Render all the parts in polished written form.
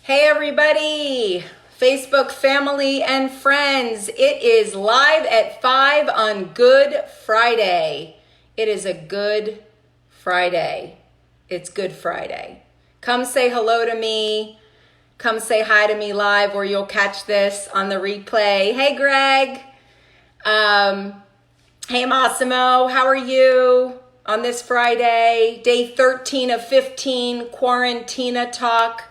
Hey everybody, Facebook family and friends. It is live at 5 on Good Friday. It is a Good Friday. It's Good Friday. Come say hello to me. Come say hi to me live, or you'll catch this on the replay. Hey Greg. Hey Massimo, how are you on this Friday? Day 13 of 15 Quarantina Talk.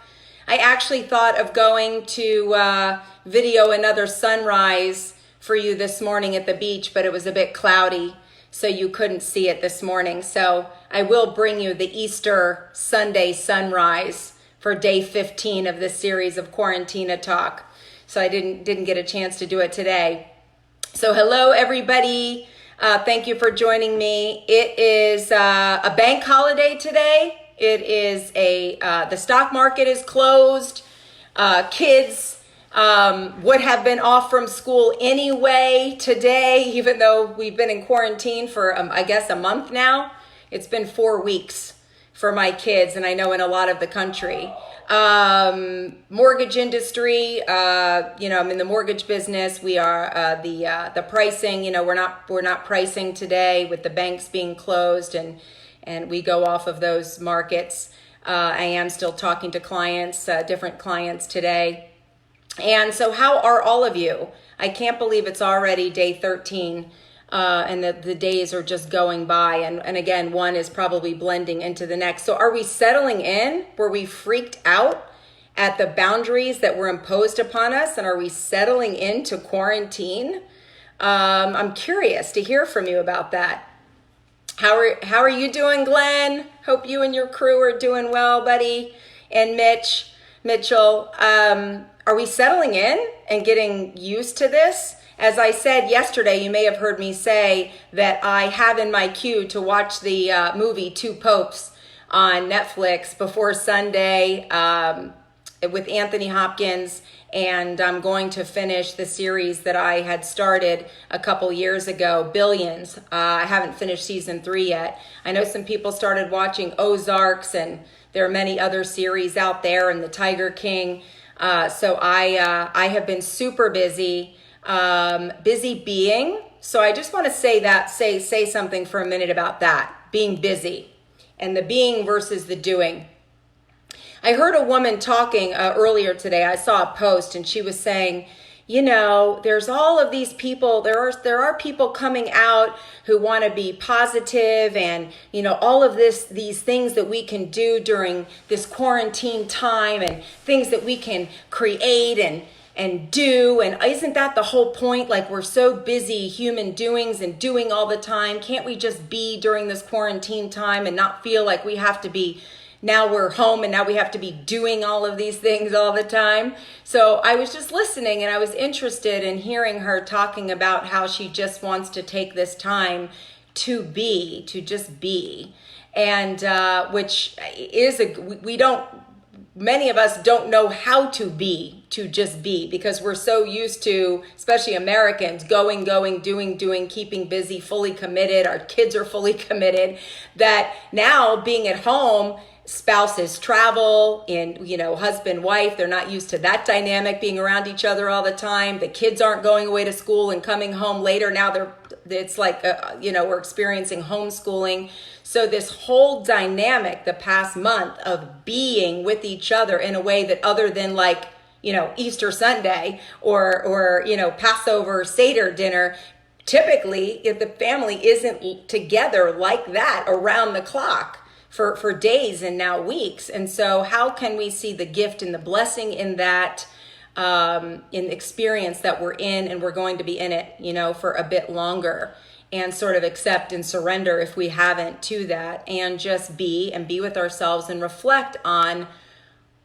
I actually thought of going to video another sunrise for you this morning at the beach, but it was a bit cloudy, so you couldn't see it this morning. So I will bring you the Easter Sunday sunrise for day 15 of this series of Quarantina Talk. So I didn't get a chance to do it today. So hello everybody. Thank you for joining me. It is a bank holiday today. It is the stock market is closed. Kids would have been off from school anyway today, even though we've been in quarantine for, I guess, a month now. It's been 4 weeks for my kids, and I know in a lot of the country. Mortgage industry, I'm in the mortgage business. We are the pricing, we're not pricing today with the banks being closed, and we go off of those markets. I am still talking to clients, different clients today. And so how are all of you? I can't believe it's already day 13 and the days are just going by. And again, one is probably blending into the next. So are we settling in? Were we freaked out at the boundaries that were imposed upon us? And are we settling into quarantine? I'm curious to hear from you about that. How are you doing, Glenn? Hope you and your crew are doing well, buddy. And Mitchell, are we settling in and getting used to this? As I said yesterday, you may have heard me say that I have in my queue to watch the movie Two Popes on Netflix before Sunday with Anthony Hopkins. And I'm going to finish the series that I had started a couple years ago, Billions. I haven't finished season 3 yet. I know some people started watching Ozarks, and there are many other series out there, and The Tiger King. So I have been super busy being. So I just want to say something for a minute about that, being busy, and the being versus the doing. I heard a woman talking earlier today. I saw a post, and she was saying, there's all of these people. There are people coming out who want to be positive, and all of these things that we can do during this quarantine time, and things that we can create and do. And isn't that the whole point? Like, we're so busy human doings and doing all the time. Can't we just be during this quarantine time and not feel like we have to be, now we're home and now we have to be doing all of these things all the time? So I was just listening, and I was interested in hearing her talking about how she just wants to take this time to just be. And which is many of us don't know how to just be, because we're so used to, especially Americans, going, doing, keeping busy, fully committed. Our kids are fully committed, that now being at home, spouses travel, and husband, wife, they're not used to that dynamic, being around each other all the time. The kids aren't going away to school and coming home later. Now it's like we're experiencing homeschooling. So this whole dynamic the past month of being with each other in a way that, other than like Easter Sunday or Passover Seder dinner, typically if the family isn't together like that around the clock for days and now weeks. And so how can we see the gift and the blessing in that, in the experience that we're in, and we're going to be in it, for a bit longer, and sort of accept and surrender, if we haven't, to that, and just be with ourselves and reflect on,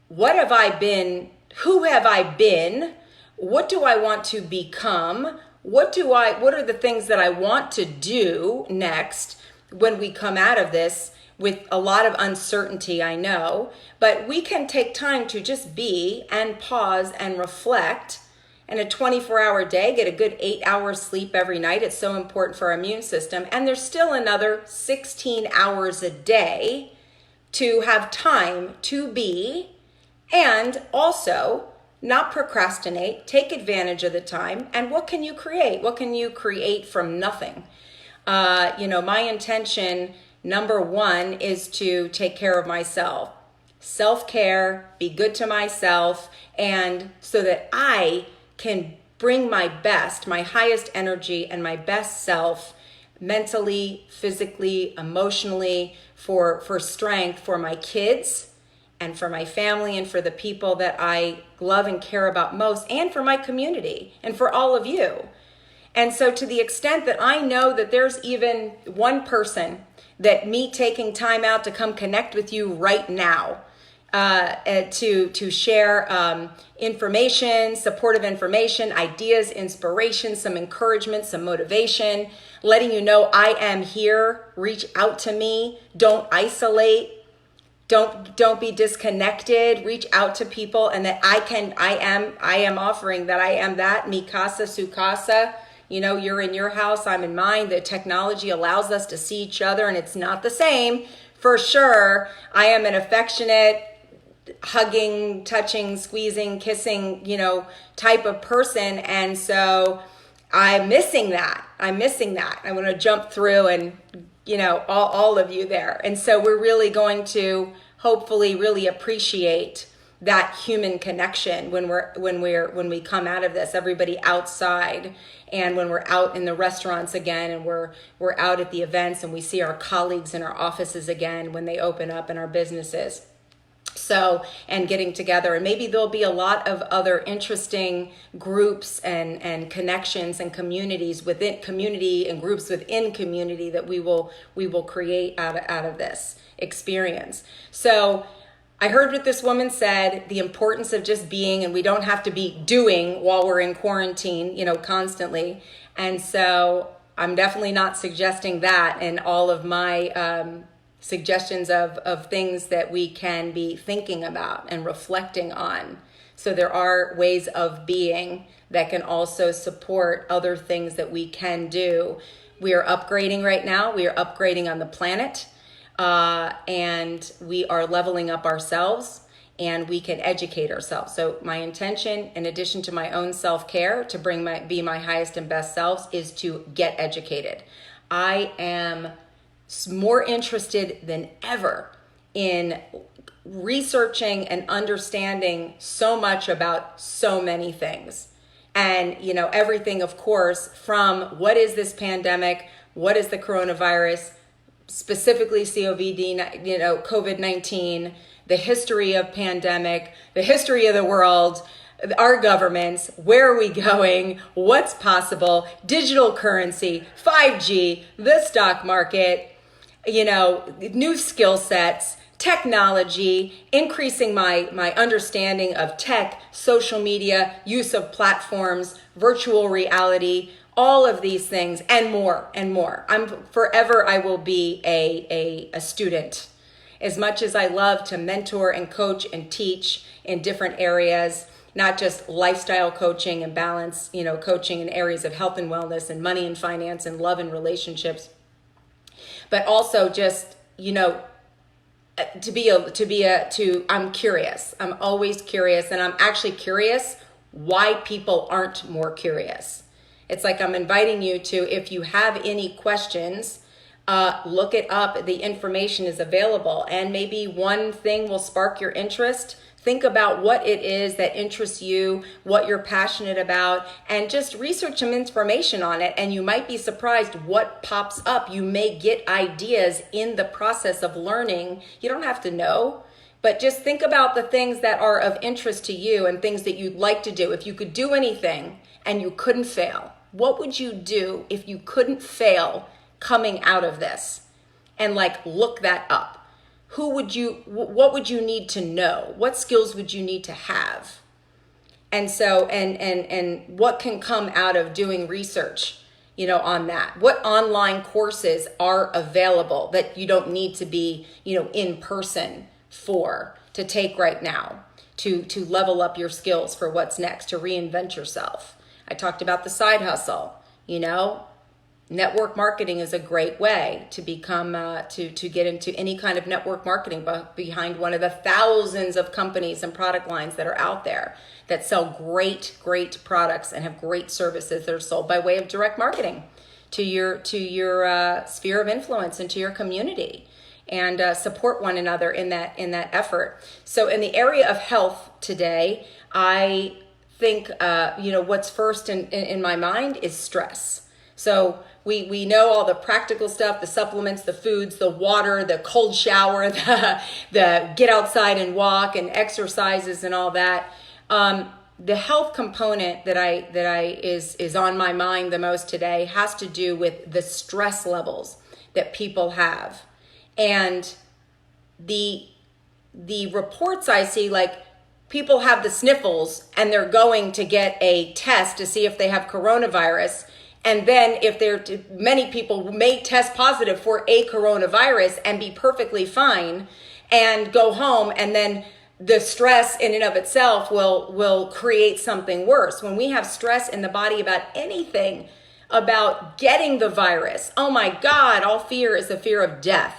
what have I been? Who have I been? What do I want to become? What are the things that I want to do next when we come out of this? With a lot of uncertainty, I know, but we can take time to just be and pause and reflect. And a 24-hour day, get a good 8 hours sleep every night. It's so important for our immune system. And there's still another 16 hours a day to have time to be And also, not procrastinate, take advantage of the time. And what can you create? What can you create from nothing? My intention, number one, is to take care of myself. Self-care, be good to myself, and so that I can bring my best, my highest energy and my best self mentally, physically, emotionally, for strength for my kids and for my family and for the people that I love and care about most, and for my community and for all of you. And so to the extent that I know that there's even one person that me taking time out to come connect with you right now, to share information, supportive information, ideas, inspiration, some encouragement, some motivation, letting you know I am here. Reach out to me. Don't isolate. Don't be disconnected. Reach out to people, and that I am offering that. I am that, mi casa, su casa. You're in your house, I'm in mine. The technology allows us to see each other, and it's not the same for sure. I am an affectionate, hugging, touching, squeezing, kissing, type of person. And so I'm missing that. I want to jump through and, all of you there. And so we're really going to hopefully really appreciate that human connection when we come out of this, everybody outside, and when we're out in the restaurants again, and we're out at the events, and we see our colleagues in our offices again when they open up in our businesses. So, and getting together, and maybe there'll be a lot of other interesting groups and connections and communities within community and groups within community that we will create out of this experience. So I heard what this woman said, the importance of just being, and we don't have to be doing while we're in quarantine, constantly. And so I'm definitely not suggesting that in all of my suggestions of things that we can be thinking about and reflecting on. So there are ways of being that can also support other things that we can do. We are upgrading right now. We are upgrading on the planet, and we are leveling up ourselves, and we can educate ourselves. So my intention, in addition to my own self-care, to be my highest and best selves, is to get educated. I am more interested than ever in researching and understanding so much about so many things. And, everything, of course, from what is this pandemic, what is the coronavirus, specifically COVID-19, the history of pandemic, the history of the world, our governments, where are we going, what's possible, digital currency, 5G, the stock market, new skill sets, technology, increasing my understanding of tech, social media, use of platforms, virtual reality, all of these things, and more and more. I will be a student. As much as I love to mentor and coach and teach in different areas, not just lifestyle coaching and balance, coaching in areas of health and wellness and money and finance and love and relationships, but also just, I'm curious. I'm always curious, and I'm actually curious why people aren't more curious. It's like I'm inviting you to, if you have any questions, look it up. The information is available, and maybe one thing will spark your interest. Think about what it is that interests you, what you're passionate about, and just research some information on it. And you might be surprised what pops up. You may get ideas in the process of learning. You don't have to know, but just think about the things that are of interest to you and things that you'd like to do. If you could do anything and you couldn't fail, what would you do if you couldn't fail coming out of this? And look that up. What would you need to know? What skills would you need to have? And so, and what can come out of doing research, on that? What online courses are available that you don't need to be, in person to take right now, to level up your skills for what's next, to reinvent yourself? I talked about the side hustle, network marketing is a great way to become to get into any kind of network marketing behind one of the thousands of companies and product lines that are out there that sell great products and have great services that are sold by way of direct marketing to your sphere of influence and to your community, and support one another in that effort. So in the area of health today, I think what's first in my mind is stress. So we know all the practical stuff, the supplements, the foods, the water, the cold shower, the get outside and walk and exercises and all that. The health component that is on my mind the most today has to do with the stress levels that people have. And the reports I see, like, people have the sniffles and they're going to get a test to see if they have coronavirus. And then many people may test positive for a coronavirus and be perfectly fine and go home, and then the stress in and of itself will create something worse. When we have stress in the body about anything, about getting the virus, oh my God, all fear is the fear of death.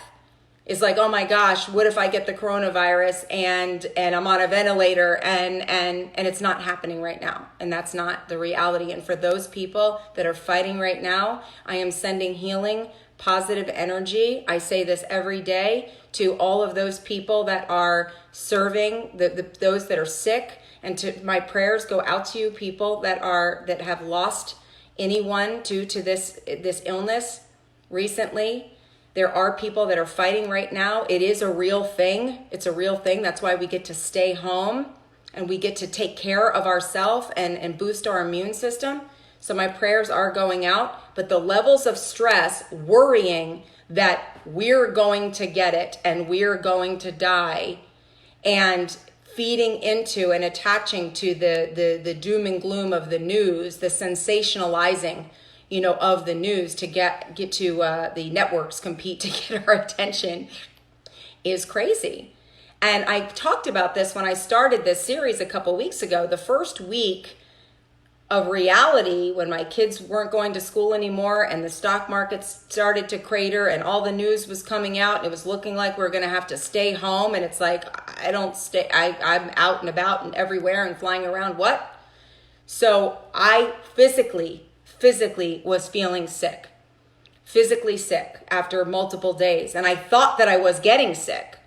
It's like, oh my gosh, what if I get the coronavirus and I'm on a ventilator and it's not happening right now. And that's not the reality. And for those people that are fighting right now, I am sending healing, positive energy. I say this every day to all of those people that are serving those that are sick, and to my prayers go out to you, people that have lost anyone due to this illness recently. There are people that are fighting right now. It is a real thing. It's a real thing. That's why we get to stay home and we get to take care of ourselves and boost our immune system. So my prayers are going out, but the levels of stress, worrying that we're going to get it and we're going to die, and feeding into and attaching to the doom and gloom of the news, the sensationalizing of the news to get to the networks compete to get our attention, is crazy. And I talked about this when I started this series a couple weeks ago. The first week of reality, when my kids weren't going to school anymore and the stock market started to crater and all the news was coming out and it was looking like we were going to have to stay home, and it's like, I'm out and about and everywhere and flying around. What? So I physically was feeling sick, physically sick after multiple days. And I thought that I was getting sick.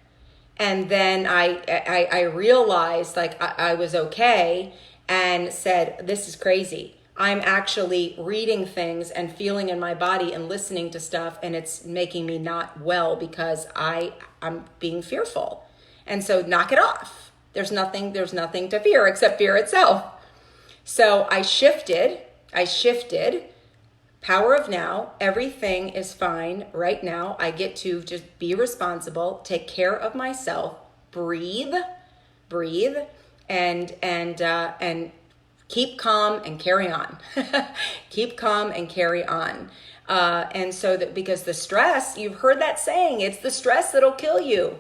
And then I realized I was okay, and said, this is crazy. I'm actually reading things and feeling in my body and listening to stuff, and it's making me not well because I'm being fearful. And so knock it off. There's nothing to fear except fear itself. So I shifted. Power of now. Everything is fine right now. I get to just be responsible, take care of myself, breathe, and keep calm and carry on. Keep calm and carry on. And so that, because the stress, you've heard that saying, it's the stress that'll kill you.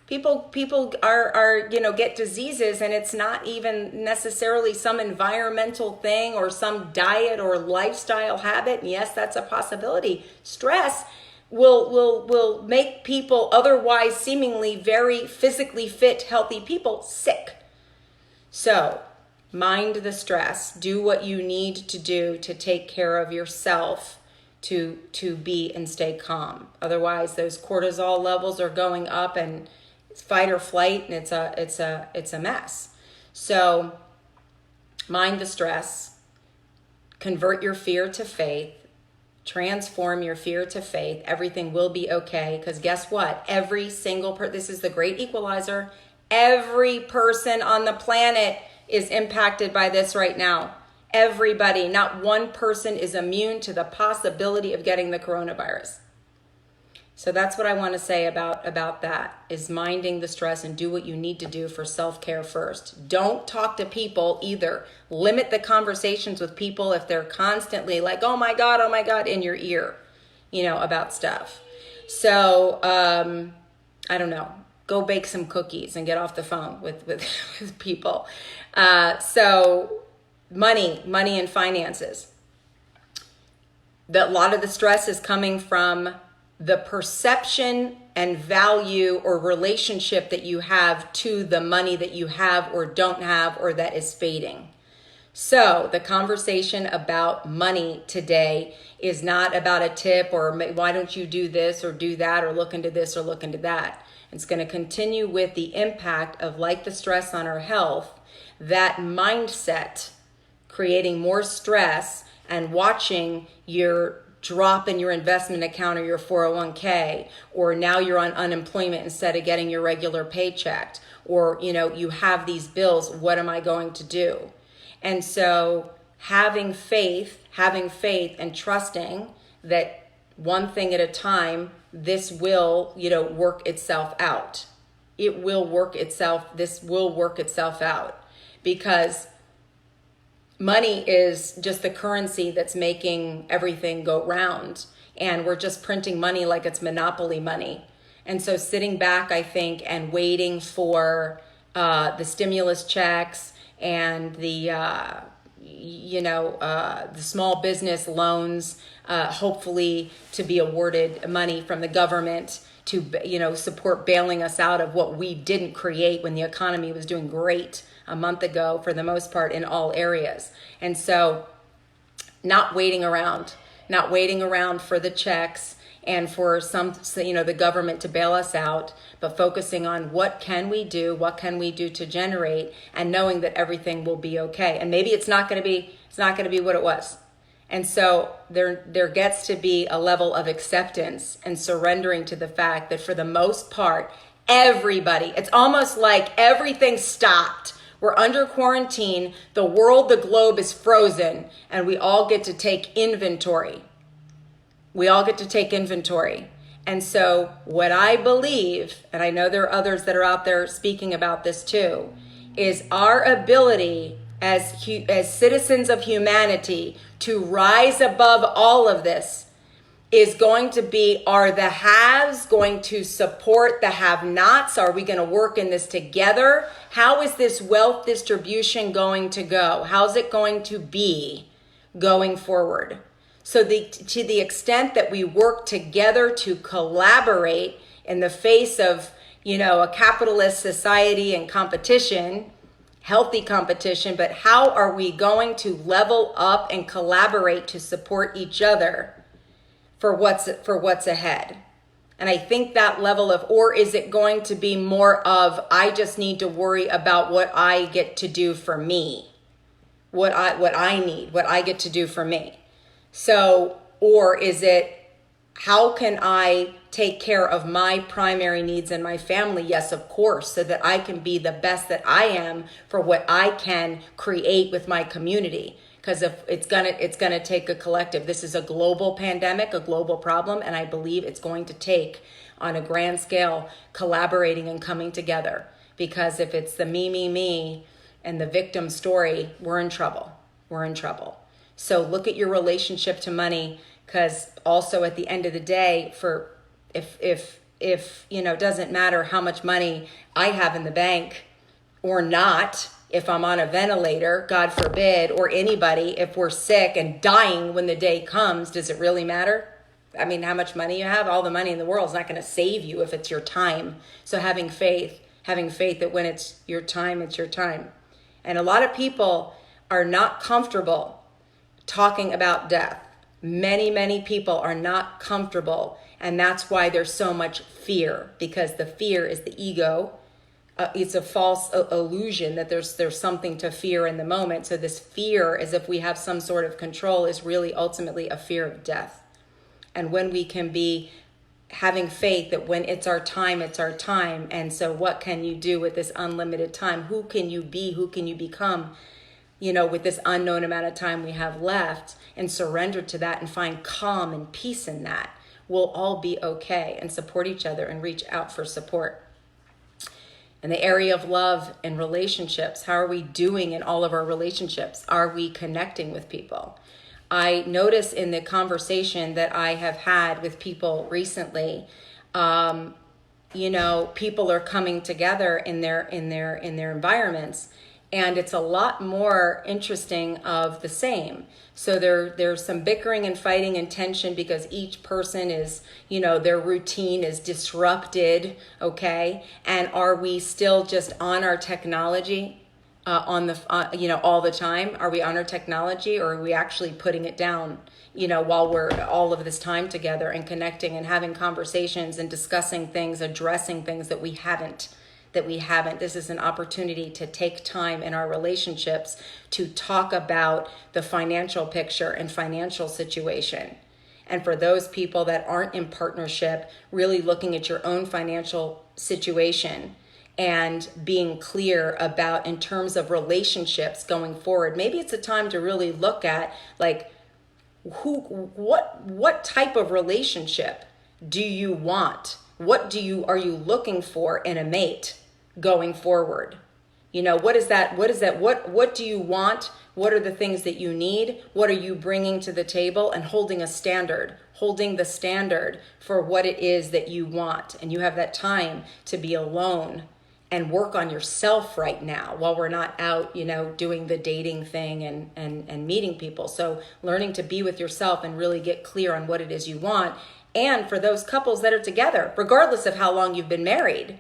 People are get diseases, and it's not even necessarily some environmental thing or some diet or lifestyle habit. And yes, that's a possibility. Stress will make people, otherwise seemingly very physically fit, healthy people, sick. So mind the stress. Do what you need to do to take care of yourself, to be and stay calm. Otherwise, those cortisol levels are going up, and it's fight or flight, and it's a mess. So mind the stress. Convert your fear to faith. Transform your fear to faith. Everything will be okay, because guess what? Every single this is the great equalizer. Every person on the planet is impacted by this right now. Everybody. Not one person is immune to the possibility of getting the coronavirus. So that's what I want to say about that, is minding the stress, and do what you need to do for self-care first. Don't talk to people either. Limit the conversations with people if they're constantly like, oh my God, in your ear, about stuff. So, I don't know. Go bake some cookies and get off the phone with people. So money and finances. that a lot of the stress is coming from the perception and value or relationship that you have to the money that you have or don't have or that is fading. So the conversation about money today is not about a tip or why don't you do this or do that or look into this or look into that. It's going to continue with the impact of, like the stress on our health, that mindset creating more stress and watching your drop in your investment account or your 401k, or now you're on unemployment instead of getting your regular paycheck, or you have these bills. What am I going to do? And so having faith and trusting that one thing at a time, this will, work itself out. It will work itself. This will work itself out, because money is just the currency that's making everything go round. And we're just printing money like it's monopoly money. And so sitting back, I think, and waiting for the stimulus checks and the small business loans, hopefully to be awarded money from the government to, support bailing us out of what we didn't create when the economy was doing great a month ago, for the most part, in all areas. And so not waiting around for the checks and for the government to bail us out, but focusing on what can we do to generate, and knowing that everything will be okay. And maybe it's not going to be what it was. And so there gets to be a level of acceptance and surrendering to the fact that for the most part, everybody, it's almost like everything stopped. We're under quarantine, the world, the globe is frozen, and we all get to take inventory. And so what I believe, and I know there are others that are out there speaking about this too, is our ability as citizens of humanity to rise above all of this is going to be, are the haves going to support the have-nots? Are we going to work in this together? How is this wealth distribution going to go? How's it going to be going forward? So to the extent that we work together to collaborate in the face of, a capitalist society and competition, healthy competition, but how are we going to level up and collaborate to support each other for what's ahead? And I think that level of, or is it going to be more of, I just need to worry about what I get to do for me, what I need, what I get to do for me. So, or is it, how can I take care of my primary needs and my family? Yes, of course, so that I can be the best that I am for what I can create with my community. Because if it's gonna take a collective. This is a global pandemic, a global problem, and I believe it's going to take, on a grand scale, collaborating and coming together. Because if it's the me, and the victim story, we're in trouble. So look at your relationship to money, because also at the end of the day, for if it doesn't matter how much money I have in the bank or not, if I'm on a ventilator, God forbid, or anybody, if we're sick and dying when the day comes, does it really matter? I mean, how much money you have, all the money in the world is not going to save you if it's your time. So having faith that when it's your time, it's your time. And a lot of people are not comfortable talking about death. Many people are not comfortable, and that's why there's so much fear, because the fear is the ego. It's a false illusion that there's something to fear in the moment. So this fear, as if we have some sort of control, is really ultimately a fear of death. And when we can be having faith that when it's our time, it's our time. And so what can you do with this unlimited time? Who can you be? Who can you become? With this unknown amount of time we have left, and surrender to that and find calm and peace in that, we'll all be okay and support each other and reach out for support. In the area of love and relationships, how are we doing in all of our relationships? Are we connecting with people? I notice in the conversation that I have had with people recently, people are coming together in their environments, and it's a lot more interesting of the same. So there's some bickering and fighting and tension because each person is, their routine is disrupted, okay? And are we still just on our technology all the time? Are we on our technology, or are we actually putting it down, while we're all of this time together and connecting and having conversations and discussing things, addressing things that we haven't? This is an opportunity to take time in our relationships to talk about the financial picture and financial situation. And for those people that aren't in partnership, really looking at your own financial situation and being clear about, in terms of relationships going forward, maybe it's a time to really look at what type of relationship do you want? What are you looking for in a mate going forward? What is that? What do you want? What are the things that you need? What are you bringing to the table? And holding the standard for what it is that you want. And you have that time to be alone and work on yourself right now while we're not out, doing the dating thing and meeting people. So learning to be with yourself and really get clear on what it is you want. And for those couples that are together, regardless of how long you've been married,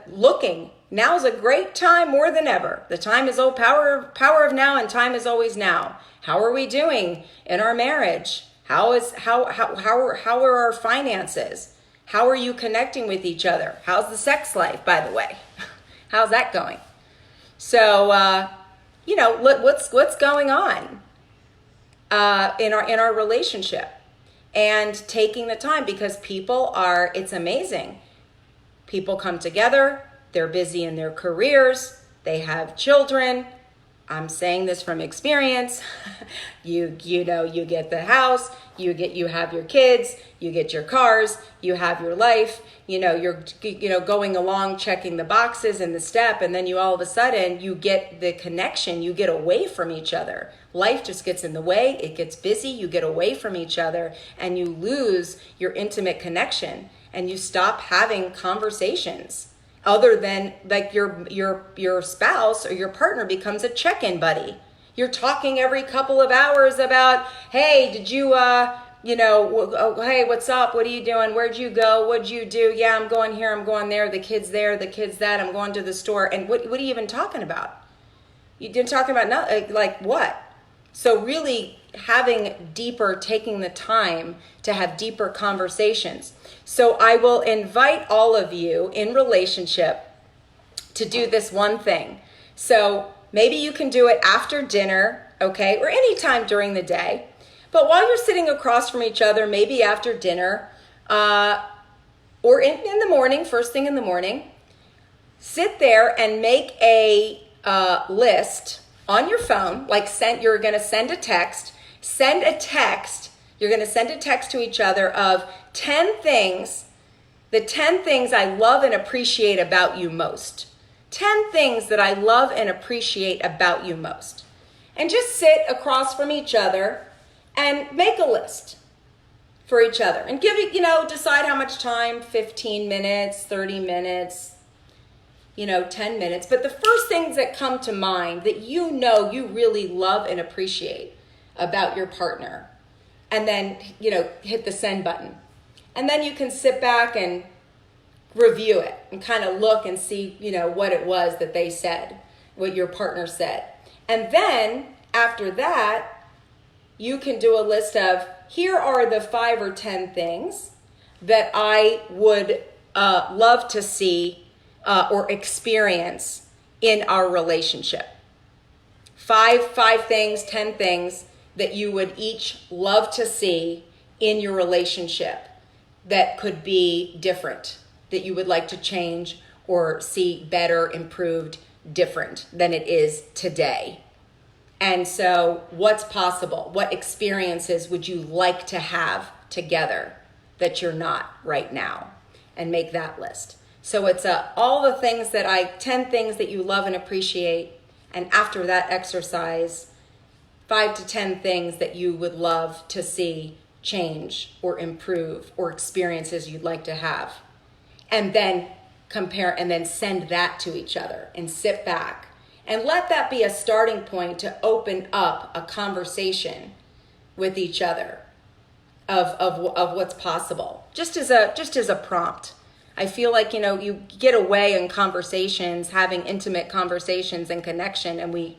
looking. Now's a great time more than ever. The time is power of now, and time is always now. How are we doing in our marriage? How are our finances? How are you connecting with each other? How's the sex life, by the way? How's that going? So, what's going on in our relationship? And taking the time, because it's amazing. People come together, they're busy in their careers, they have children. I'm saying this from experience. You get the house, you have your kids, you get your cars, you have your life, you're going along checking the boxes and the step, and then all of a sudden you get the connection, you get away from each other. Life just gets in the way, it gets busy, you get away from each other, and you lose your intimate connection, and you stop having conversations. Other than your spouse or your partner becomes a check-in buddy. You're talking every couple of hours about, hey, did you, hey, what's up? What are you doing? Where'd you go? What'd you do? Yeah, I'm going here, I'm going there. The kid's there, the kid's that. I'm going to the store. And what are you even talking about? You've been talking about nothing, like what? So really taking the time to have deeper conversations. So I will invite all of you in relationship to do this one thing. So maybe you can do it after dinner, okay, or any time during the day. But while you're sitting across from each other, maybe after dinner, or in the morning, first thing in the morning, sit there and make a list on your phone, you're going to send a text. You're going to send a text to each other of 10 things, the 10 things I love and appreciate about you most. 10 things that I love and appreciate about you most. And just sit across from each other and make a list for each other. And decide how much time, 15 minutes, 30 minutes, 10 minutes. But the first things that come to mind that you really love and appreciate about your partner. And then, hit the send button. And then you can sit back and review it and kind of look and see, what it was that they said, what your partner said. And then after that, you can do a list of, here are the 5 or 10 things that I would love to see or experience in our relationship. 5 things, 10 things that you would each love to see in your relationship that could be different, that you would like to change or see better, improved, different than it is today. And so what's possible? What experiences would you like to have together that you're not right now? And make that list. So it's all the things 10 things that you love and appreciate. And after that exercise, 5 to 10 things that you would love to see change or improve, or experiences you'd like to have. And then compare, and then send that to each other and sit back and let that be a starting point to open up a conversation with each other of what's possible, just as a prompt. I feel like, you get away in conversations, having intimate conversations and connection, and we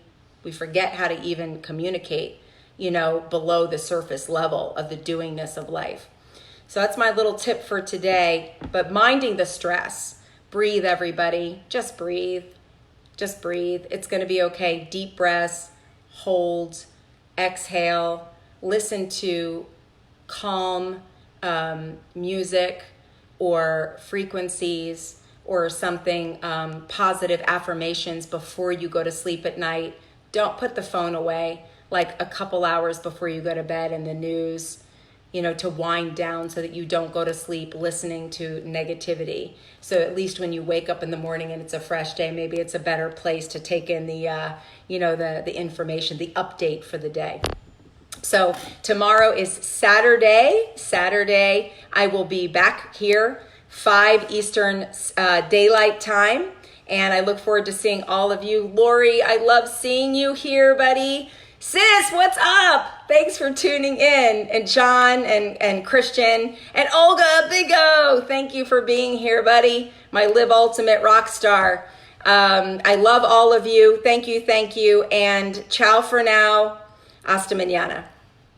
forget how to even communicate, below the surface level of the doingness of life. So that's my little tip for today. But minding the stress. Breathe, everybody. Just breathe. Just breathe. It's going to be okay. Deep breaths. Hold. Exhale. Listen to calm music or frequencies or something, positive affirmations before you go to sleep at night. Don't put the phone away like a couple hours before you go to bed and the news, to wind down so that you don't go to sleep listening to negativity. So at least when you wake up in the morning and it's a fresh day, maybe it's a better place to take in the information, the update for the day. So tomorrow is Saturday. I will be back here, 5 Eastern Daylight Time. And I look forward to seeing all of you. Lori, I love seeing you here, buddy. Sis, what's up? Thanks for tuning in. And John and Christian and Olga, Big O, thank you for being here, buddy. My Live Ultimate rock star. I love all of you. Thank you. And ciao for now. Hasta mañana.